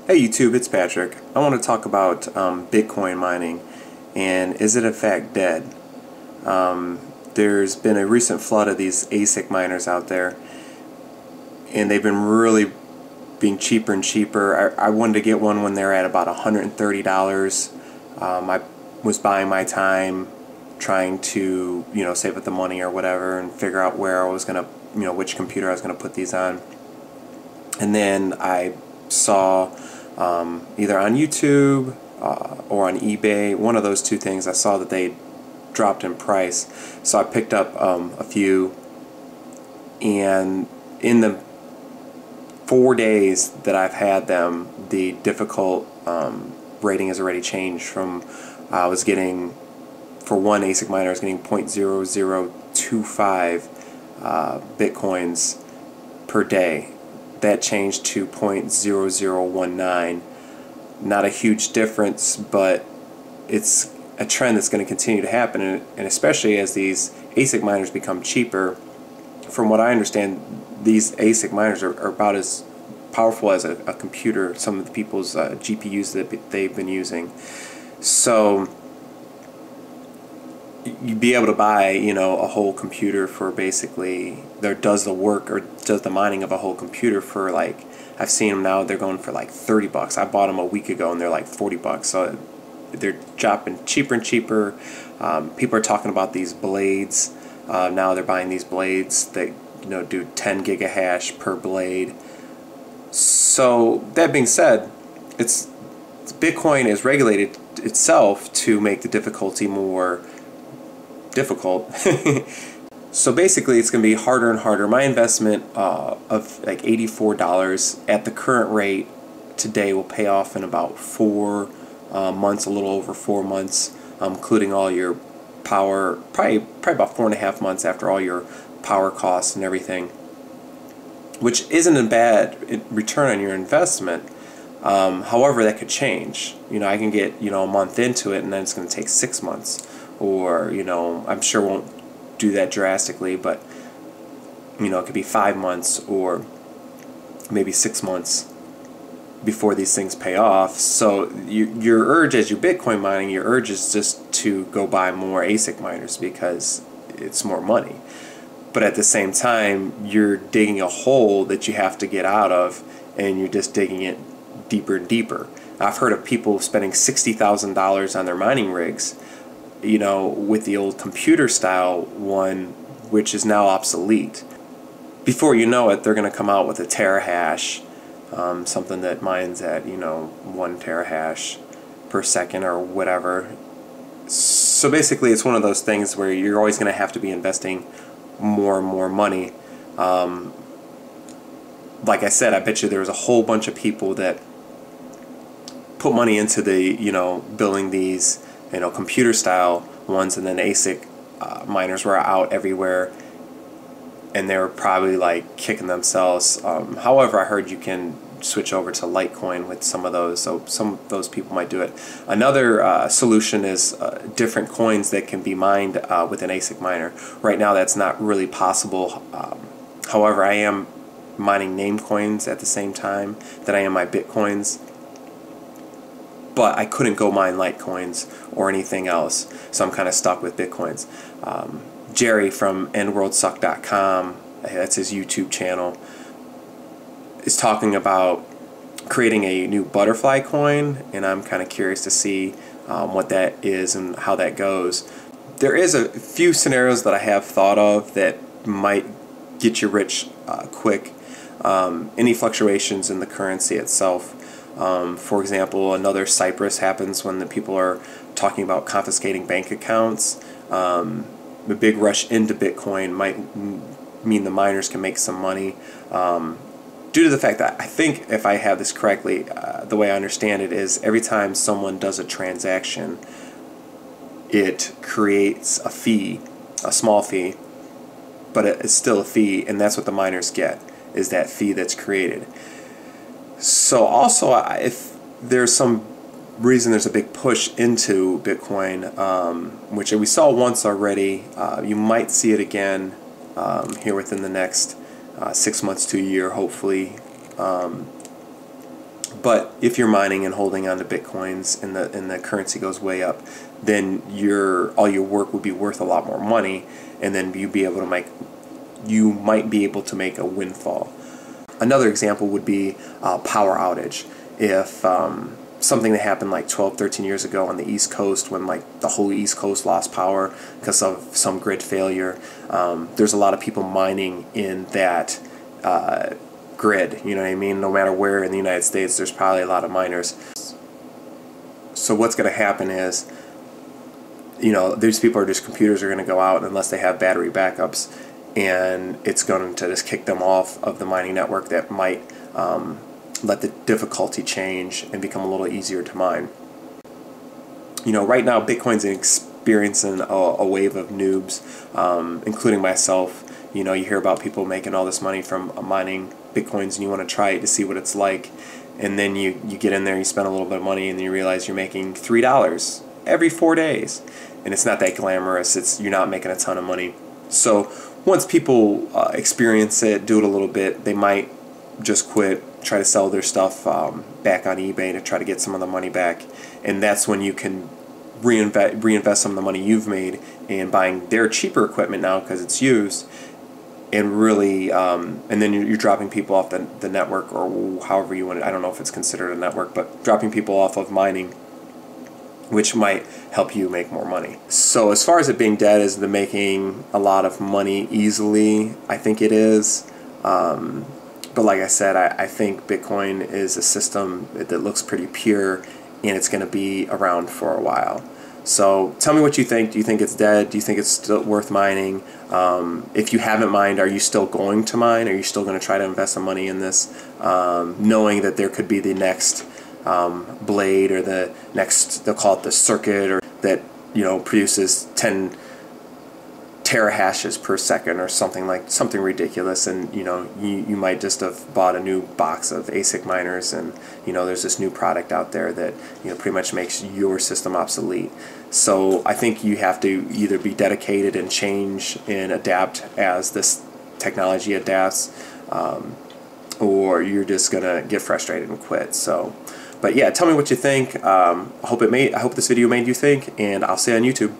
Hey YouTube, it's Patrick. I want to talk about Bitcoin mining and is it in fact dead? There's been a recent flood of these ASIC miners out there and they've been really being cheaper and cheaper. I wanted to get one when they're at about $130. I was buying my time trying to save up the money or whatever and figure out where I was going to, which computer I was going to put these on. And then I saw either on YouTube or on eBay, one of those two things, I saw that they dropped in price. So I picked up a few, and in the 4 days that I've had them, the difficult rating has already changed from, I was getting, for one ASIC miner, I was getting 0.0025 Bitcoins per day. That changed to 0.0019. Not a huge difference, but it's a trend that's going to continue to happen, and especially as these ASIC miners become cheaper. From what I understand, these ASIC miners are about as powerful as a computer, some of the people's GPUs that they've been using. So you'd be able to buy, a whole computer for basically, that does the work or does the mining of a whole computer for, like, I've seen them now, they're going for like $30. I bought them a week ago and they're like $40. So they're dropping cheaper and cheaper. People are talking about these blades. Now they're buying these blades that do 10 gigahash per blade. So that being said, Bitcoin is regulated itself to make the difficulty more difficult. So basically it's going to be harder and harder. My investment of like $84 at the current rate today will pay off in about 4 months, a little over 4 months, including all your power, probably about 4.5 months after all your power costs and everything, which isn't a bad return on your investment. However, that could change. I can get a month into it and then it's going to take 6 months, or I'm sure won't do that drastically, but it could be 5 months or maybe 6 months before these things pay off. So your urge as you're Bitcoin mining, your urge is just to go buy more ASIC miners because it's more money. But at the same time, you're digging a hole that you have to get out of, and you're just digging it deeper and deeper. I've heard of people spending $60,000 on their mining rigs, with the old computer style one, which is now obsolete. Before you know it, they're going to come out with a terahash, something that mines at 1 terahash per second or whatever. So basically it's one of those things where you're always going to have to be investing more and more money. Like I said, I bet you there was a whole bunch of people that put money into the building these computer style ones, and then ASIC miners were out everywhere and they were probably like kicking themselves. However, I heard you can switch over to Litecoin with some of those, so some of those people might do it. Another solution is different coins that can be mined with an ASIC miner. Right now that's not really possible. However, I am mining name coins at the same time that I am my Bitcoins, but I couldn't go mine Litecoins or anything else, so I'm kind of stuck with Bitcoins. Jerry from endworldsuck.com, that's his YouTube channel, is talking about creating a new butterfly coin, and I'm kind of curious to see what that is and how that goes. There is a few scenarios that I have thought of that might get you rich quick. Any fluctuations in the currency itself. For example, another Cyprus happens when the people are talking about confiscating bank accounts. The big rush into Bitcoin might mean the miners can make some money, due to the fact that, I think if I have this correctly, the way I understand it is every time someone does a transaction, it creates a fee, a small fee, but it's still a fee, and that's what the miners get, is that fee that's created. So also, if there's some reason there's a big push into Bitcoin, which we saw once already, you might see it again here within the next 6 months to a year, hopefully. But if you're mining and holding on to Bitcoins and the currency goes way up, then all your work would be worth a lot more money, and then you might be able to make a windfall. Another example would be power outage. If something that happened like 12, 13 years ago on the East Coast, when like the whole East Coast lost power because of some grid failure, there's a lot of people mining in that grid, you know what I mean? No matter where in the United States, there's probably a lot of miners. So what's going to happen is, you know, these computers are going to go out unless they have battery backups, and it's going to just kick them off of the mining network. That might let the difficulty change and become a little easier to mine. You know, right now Bitcoin's experiencing a wave of noobs, including myself. You know, you hear about people making all this money from mining Bitcoins, and you want to try it to see what it's like, and then you get in there, you spend a little bit of money, and you realize you're making $3 every 4 days, and it's not that glamorous. You're not making a ton of money. So once people experience it, do it a little bit, they might just quit, try to sell their stuff back on eBay to try to get some of the money back, and that's when you can reinvest some of the money you've made in buying their cheaper equipment now because it's used, and really, and then you're dropping people off the network, or however you want it. I don't know if it's considered a network, but dropping people off of mining, which might help you make more money. So as far as it being dead, is the making a lot of money easily? I think it is. But like I said, I think Bitcoin is a system that looks pretty pure, and it's going to be around for a while. So tell me what you think. Do you think it's dead? Do you think it's still worth mining? If you haven't mined, are you still going to mine? Are you still going to try to invest some money in this, knowing that there could be the next blade, or the next, they'll call it the circuit, or that, you know, produces 10 terahashes per second or something ridiculous, and you know, you might just have bought a new box of ASIC miners, and you know, there's this new product out there that, you know, pretty much makes your system obsolete. So I think you have to either be dedicated and change and adapt as this technology adapts, or you're just gonna get frustrated and quit. So, but yeah, tell me what you think. I hope this video made you think, and I'll see you on YouTube.